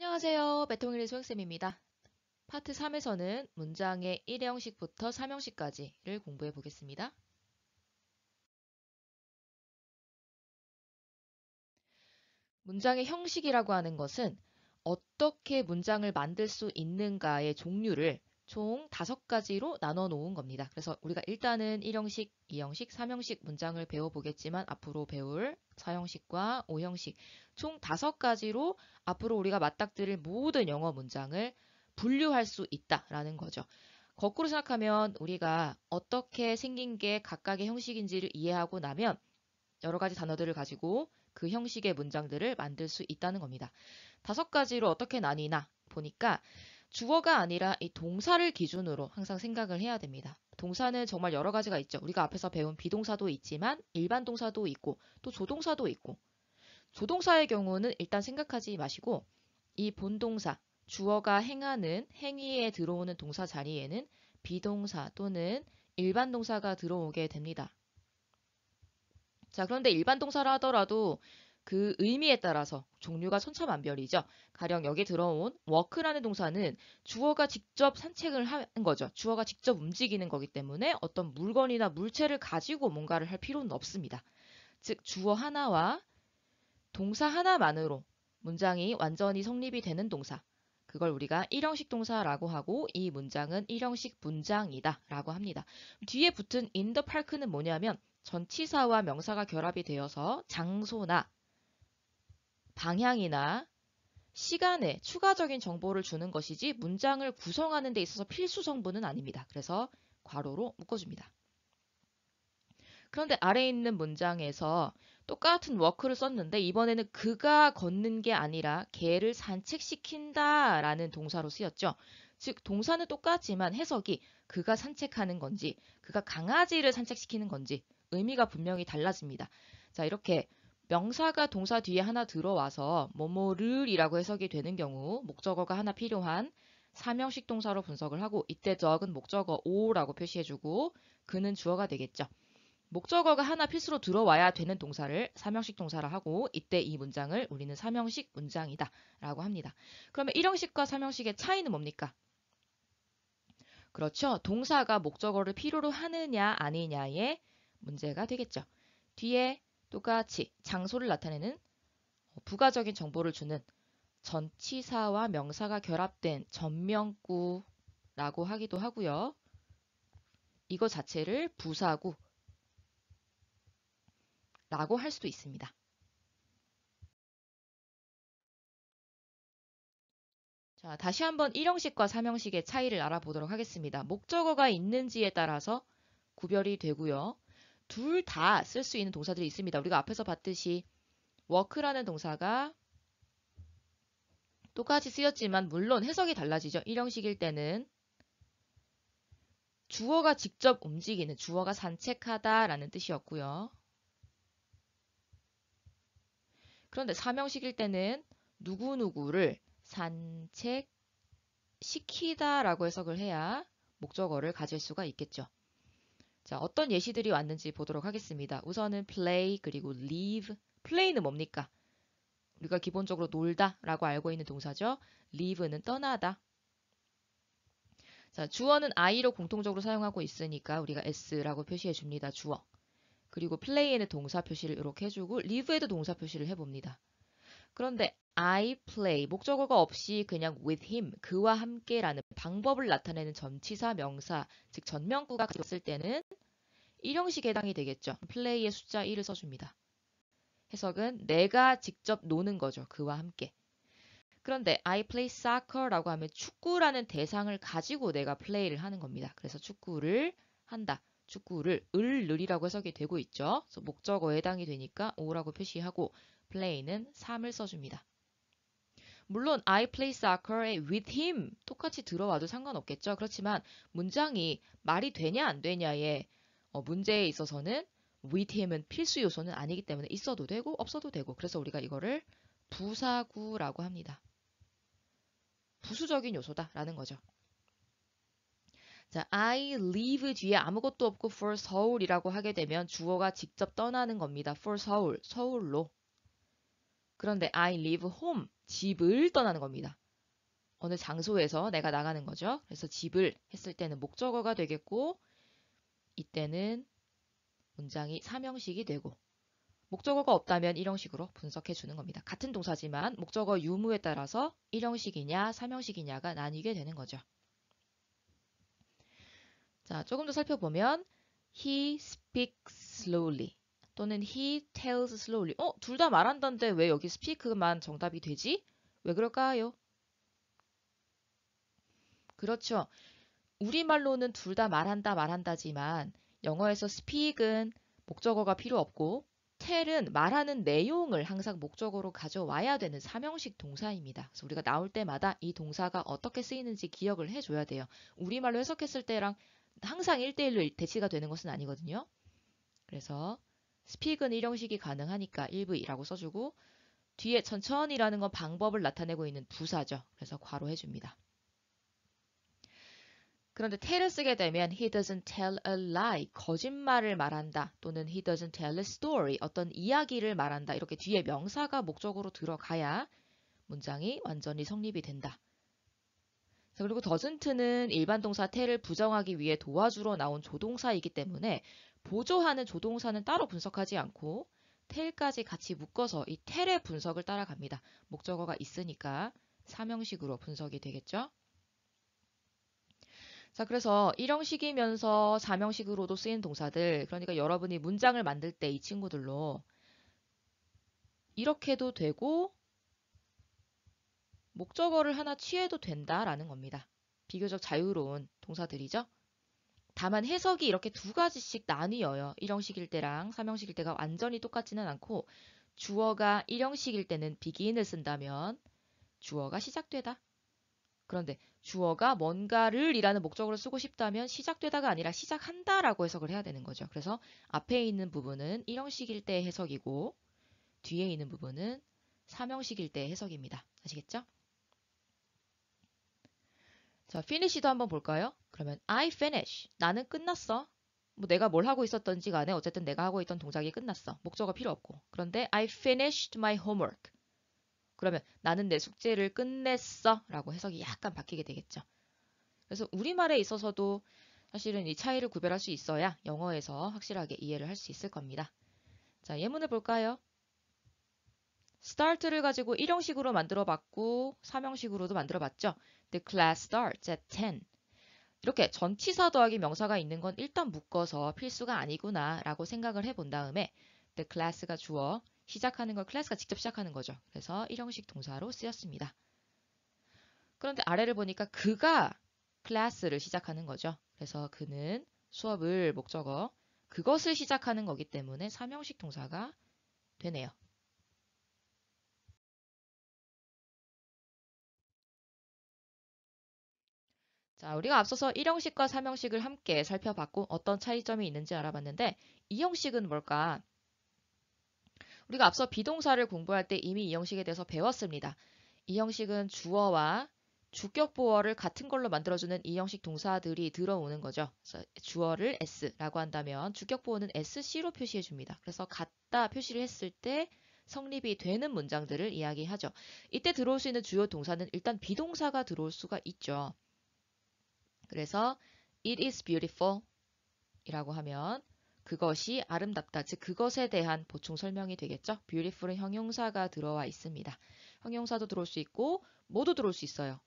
안녕하세요. 배통일의 소영쌤입니다. 파트 3에서는 문장의 1형식부터 3형식까지를 공부해 보겠습니다. 문장의 형식이라고 하는 것은 어떻게 문장을 만들 수 있는가의 종류를 총 5가지로 나눠 놓은 겁니다. 그래서 우리가 일단은 1형식, 2형식, 3형식 문장을 배워보겠지만 앞으로 배울 4형식과 5형식 총 5가지로 앞으로 우리가 맞닥뜨릴 모든 영어 문장을 분류할 수 있다라는 거죠. 거꾸로 생각하면 우리가 어떻게 생긴 게 각각의 형식인지를 이해하고 나면 여러 가지 단어들을 가지고 그 형식의 문장들을 만들 수 있다는 겁니다. 5가지로 어떻게 나뉘나 보니까 주어가 아니라 이 동사를 기준으로 항상 생각을 해야 됩니다. 동사는 정말 여러 가지가 있죠. 우리가 앞에서 배운 비동사도 있지만 일반 동사도 있고 또 조동사도 있고 조동사의 경우는 일단 생각하지 마시고 이 본동사, 주어가 행하는 행위에 들어오는 동사 자리에는 비동사 또는 일반 동사가 들어오게 됩니다. 자, 그런데 일반 동사를 하더라도 그 의미에 따라서 종류가 천차만별이죠. 가령 여기 들어온 work라는 동사는 주어가 직접 산책을 하는 거죠. 주어가 직접 움직이는 거기 때문에 어떤 물건이나 물체를 가지고 뭔가를 할 필요는 없습니다. 즉, 주어 하나와 동사 하나만으로 문장이 완전히 성립이 되는 동사. 그걸 우리가 1형식 동사라고 하고 이 문장은 1형식 문장이다 라고 합니다. 뒤에 붙은 in the park는 뭐냐면 전치사와 명사가 결합이 되어서 장소나 방향이나 시간에 추가적인 정보를 주는 것이지 문장을 구성하는 데 있어서 필수 성분은 아닙니다. 그래서 괄호로 묶어줍니다. 그런데 아래에 있는 문장에서 똑같은 워크를 썼는데 이번에는 그가 걷는 게 아니라 개를 산책시킨다 라는 동사로 쓰였죠. 즉 동사는 똑같지만 해석이 그가 산책하는 건지 그가 강아지를 산책시키는 건지 의미가 분명히 달라집니다. 자, 이렇게 명사가 동사 뒤에 하나 들어와서 뭐뭐를이라고 해석이 되는 경우 목적어가 하나 필요한 3형식 동사로 분석을 하고 이때 적은 목적어 오라고 표시해주고 그는 주어가 되겠죠. 목적어가 하나 필수로 들어와야 되는 동사를 3형식 동사라 하고 이때 이 문장을 우리는 3형식 문장이다 라고 합니다. 그러면 1형식과 3형식의 차이는 뭡니까? 그렇죠. 동사가 목적어를 필요로 하느냐 아니냐의 문제가 되겠죠. 뒤에 똑같이 장소를 나타내는 부가적인 정보를 주는 전치사와 명사가 결합된 전명구라고 하기도 하고요. 이거 자체를 부사구 라고 할 수도 있습니다. 자, 다시 한번 1형식과 3형식의 차이를 알아보도록 하겠습니다. 목적어가 있는지에 따라서 구별이 되고요. 둘 다 쓸 수 있는 동사들이 있습니다. 우리가 앞에서 봤듯이 work라는 동사가 똑같이 쓰였지만 물론 해석이 달라지죠. 1형식일 때는 주어가 직접 움직이는 주어가 산책하다 라는 뜻이었고요. 그런데 3형식일 때는 누구누구를 산책시키다 라고 해석을 해야 목적어를 가질 수가 있겠죠. 자, 어떤 예시들이 왔는지 보도록 하겠습니다. 우선은 play 그리고 leave. play는 뭡니까? 우리가 기본적으로 놀다 라고 알고 있는 동사죠. leave는 떠나다. 자, 주어는 I로 공통적으로 사용하고 있으니까 우리가 S라고 표시해 줍니다. 주어. 그리고 play에는 동사 표시를 이렇게 해주고 leave에도 동사 표시를 해봅니다. 그런데 I play 목적어가 없이 그냥 with him 그와 함께라는 방법을 나타내는 전치사 명사 즉 전명구가 있을 때는 1형식에 해당이 되겠죠. play의 숫자 1을 써줍니다. 해석은 내가 직접 노는 거죠. 그와 함께. 그런데 I play soccer라고 하면 축구라는 대상을 가지고 내가 플레이를 하는 겁니다. 그래서 축구를 한다. 축구를 을이라고 해석이 되고 있죠. 그래서 목적어에 해당이 되니까 O라고 표시하고 play는 3을 써줍니다. 물론 I play soccer에 with him 똑같이 들어와도 상관없겠죠. 그렇지만 문장이 말이 되냐 안 되냐의 문제에 있어서는 with him은 필수 요소는 아니기 때문에 있어도 되고 없어도 되고 그래서 우리가 이거를 부사구라고 합니다. 부수적인 요소다라는 거죠. 자, I leave 뒤에 아무것도 없고 for 서울이라고 하게 되면 주어가 직접 떠나는 겁니다. for 서울, 서울로. 그런데 I leave home, 집을 떠나는 겁니다. 어느 장소에서 내가 나가는 거죠. 그래서 집을 했을 때는 목적어가 되겠고 이때는 문장이 삼형식이 되고 목적어가 없다면 일형식으로 분석해 주는 겁니다. 같은 동사지만 목적어 유무에 따라서 일형식이냐 삼형식이냐가 나뉘게 되는 거죠. 자, 조금 더 살펴보면 he speaks slowly 또는 he tells slowly. 둘 다 말한다는데 왜 여기 speak만 정답이 되지? 왜 그럴까요? 그렇죠. 우리말로는 둘 다 말한다지만 영어에서 speak은 목적어가 필요 없고 tell은 말하는 내용을 항상 목적어로 가져와야 되는 삼형식 동사입니다. 그래서 우리가 나올 때마다 이 동사가 어떻게 쓰이는지 기억을 해줘야 돼요. 우리말로 해석했을 때랑 항상 1대1로 대치가 되는 것은 아니거든요. 그래서 speak은 일형식이 가능하니까 1V라고 써주고 뒤에 천천히라는 건 방법을 나타내고 있는 부사죠. 그래서 괄호 해줍니다. 그런데 tell을 쓰게 되면 he doesn't tell a lie, 거짓말을 말한다. 또는 he doesn't tell a story, 어떤 이야기를 말한다. 이렇게 뒤에 명사가 목적으로 들어가야 문장이 완전히 성립이 된다. 자, 그리고 doesn't는 일반 동사 tell을 부정하기 위해 도와주러 나온 조동사이기 때문에 보조하는 조동사는 따로 분석하지 않고 tell까지 같이 묶어서 이 tell의 분석을 따라갑니다. 목적어가 있으니까 삼형식으로 분석이 되겠죠. 자, 그래서 일형식이면서 삼형식으로도 쓰이는 동사들, 그러니까 여러분이 문장을 만들 때 이 친구들로 이렇게도 되고 목적어를 하나 취해도 된다라는 겁니다. 비교적 자유로운 동사들이죠. 다만 해석이 이렇게 두 가지씩 나뉘어요. 일형식일 때랑 삼형식일 때가 완전히 똑같지는 않고 주어가 일형식일 때는 begin을 쓴다면 주어가 시작되다. 그런데 주어가 뭔가를 이라는 목적으로 쓰고 싶다면 시작되다가 아니라 시작한다라고 해석을 해야 되는 거죠. 그래서 앞에 있는 부분은 일형식일 때의 해석이고 뒤에 있는 부분은 삼형식일 때의 해석입니다. 아시겠죠? 자, finish도 한번 볼까요? 그러면 I finish. 나는 끝났어. 뭐 내가 뭘 하고 있었던지 간에 어쨌든 내가 하고 있던 동작이 끝났어. 목적어 필요 없고. 그런데 I finished my homework. 그러면 나는 내 숙제를 끝냈어 라고 해석이 약간 바뀌게 되겠죠. 그래서 우리말에 있어서도 사실은 이 차이를 구별할 수 있어야 영어에서 확실하게 이해를 할 수 있을 겁니다. 자, 예문을 볼까요? start를 가지고 일형식으로 만들어 봤고 삼형식으로도 만들어 봤죠. The class starts at 10. 이렇게 전치사 더하기 명사가 있는 건 일단 묶어서 필수가 아니구나 라고 생각을 해본 다음에 the class가 주어, 시작하는 걸 class가 직접 시작하는 거죠. 그래서 일형식 동사로 쓰였습니다. 그런데 아래를 보니까 그가 클래스를 시작하는 거죠. 그래서 그는 수업을 목적어 그것을 시작하는 거기 때문에 삼형식 동사가 되네요. 자, 우리가 앞서서 1형식과 3형식을 함께 살펴봤고 어떤 차이점이 있는지 알아봤는데 2형식은 뭘까? 우리가 앞서 비동사를 공부할 때 이미 2형식에 대해서 배웠습니다. 2형식은 주어와 주격보어를 같은 걸로 만들어주는 2형식 동사들이 들어오는 거죠. 그래서 주어를 S라고 한다면 주격보어는 SC로 표시해 줍니다. 그래서 같다 표시를 했을 때 성립이 되는 문장들을 이야기하죠. 이때 들어올 수 있는 주요 동사는 일단 비동사가 들어올 수가 있죠. 그래서 it is beautiful 이라고 하면 그것이 아름답다. 즉 그것에 대한 보충 설명이 되겠죠. beautiful은 형용사가 들어와 있습니다. 형용사도 들어올 수 있고 모두 들어올 수 있어요.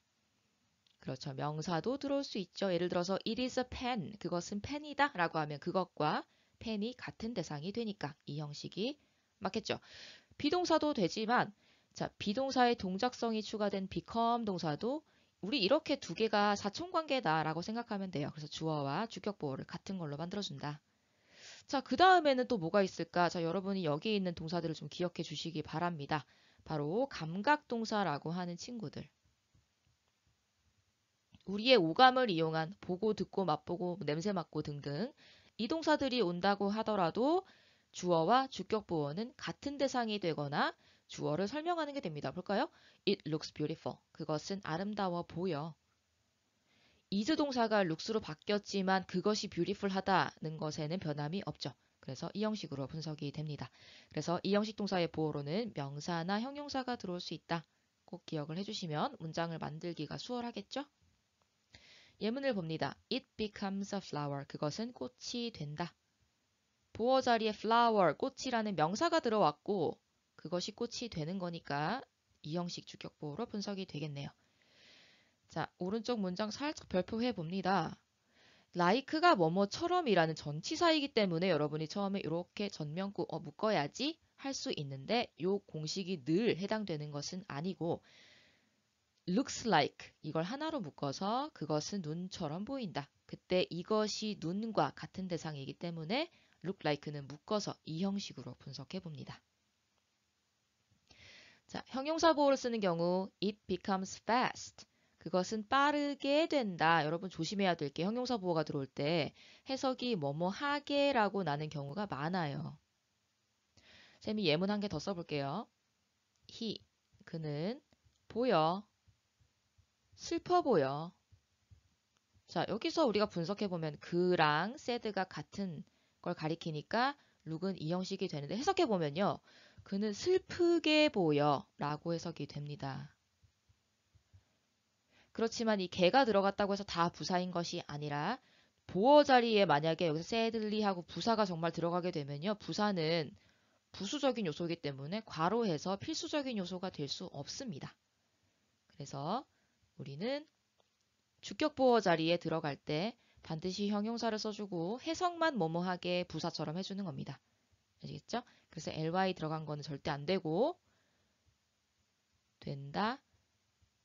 그렇죠. 명사도 들어올 수 있죠. 예를 들어서 it is a pen. 그것은 펜이다 라고 하면 그것과 펜이 같은 대상이 되니까 이 형식이 맞겠죠. 비동사도 되지만 자, 비동사의 동작성이 추가된 become 동사도 우리 이렇게 두 개가 사촌관계다라고 생각하면 돼요. 그래서 주어와 주격보어를 같은 걸로 만들어준다. 자, 그 다음에는 또 뭐가 있을까? 자, 여러분이 여기 있는 동사들을 좀 기억해 주시기 바랍니다. 바로 감각동사라고 하는 친구들. 우리의 오감을 이용한 보고, 듣고, 맛보고, 냄새 맡고 등등 이 동사들이 온다고 하더라도 주어와 주격보어는 같은 대상이 되거나 주어를 설명하는 게 됩니다. 볼까요? It looks beautiful. 그것은 아름다워 보여. is 동사가 looks로 바뀌었지만 그것이 beautiful 하다는 것에는 변함이 없죠. 그래서 이 형식으로 분석이 됩니다. 그래서 이 형식 동사의 보어로는 명사나 형용사가 들어올 수 있다. 꼭 기억을 해주시면 문장을 만들기가 수월하겠죠? 예문을 봅니다. It becomes a flower. 그것은 꽃이 된다. 보어 자리에 flower, 꽃이라는 명사가 들어왔고 그것이 꽃이 되는 거니까 이 형식 주격 보어로 분석이 되겠네요. 자, 오른쪽 문장 살짝 별표해 봅니다. like가 뭐뭐처럼이라는 전치사이기 때문에 여러분이 처음에 이렇게 전면구 묶어야지 할 수 있는데 이 공식이 늘 해당되는 것은 아니고 looks like 이걸 하나로 묶어서 그것은 눈처럼 보인다. 그때 이것이 눈과 같은 대상이기 때문에 look like는 묶어서 이 형식으로 분석해 봅니다. 자, 형용사 보호를 쓰는 경우 it becomes fast. 그것은 빠르게 된다. 여러분 조심해야 될 게 형용사 보호가 들어올 때 해석이 뭐뭐 하게라고 나는 경우가 많아요. 쌤이 예문 한 개 더 써볼게요. he, 그는 보여, 슬퍼 보여. 자, 여기서 우리가 분석해보면 그랑 sad가 같은 걸 가리키니까 look은 이 형식이 되는데 해석해보면요. 그는 슬프게 보여 라고 해석이 됩니다. 그렇지만 이 개가 들어갔다고 해서 다 부사인 것이 아니라 보어 자리에 만약에 여기서 sadly 하고 부사가 정말 들어가게 되면요. 부사는 부수적인 요소이기 때문에 괄호해서 필수적인 요소가 될 수 없습니다. 그래서 우리는 주격 보어 자리에 들어갈 때 반드시 형용사를 써주고 해석만 뭐뭐하게 부사처럼 해주는 겁니다. 아시겠죠? 그래서 ly 들어간 거는 절대 안 되고 된다.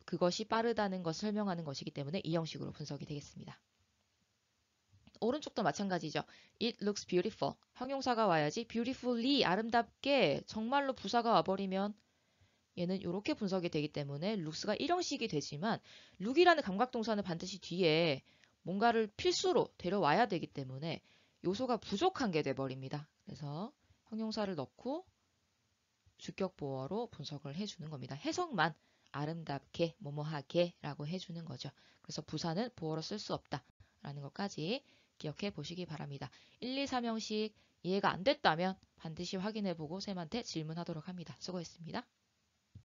그것이 빠르다는 것을 설명하는 것이기 때문에 이 형식으로 분석이 되겠습니다. 오른쪽도 마찬가지죠. It looks beautiful. 형용사가 와야지 beautifully 아름답게 정말로 부사가 와버리면 얘는 이렇게 분석이 되기 때문에 looks가 1형식이 되지만 look이라는 감각동사는 반드시 뒤에 뭔가를 필수로 데려와야 되기 때문에 요소가 부족한 게 돼버립니다. 그래서 형용사를 넣고 주격 보어로 분석을 해주는 겁니다. 해석만 아름답게 뭐뭐하게 라고 해주는 거죠. 그래서 부사는 보어로 쓸 수 없다 라는 것까지 기억해 보시기 바랍니다. 1, 2, 3형식 이해가 안 됐다면 반드시 확인해 보고 쌤한테 질문하도록 합니다. 수고했습니다.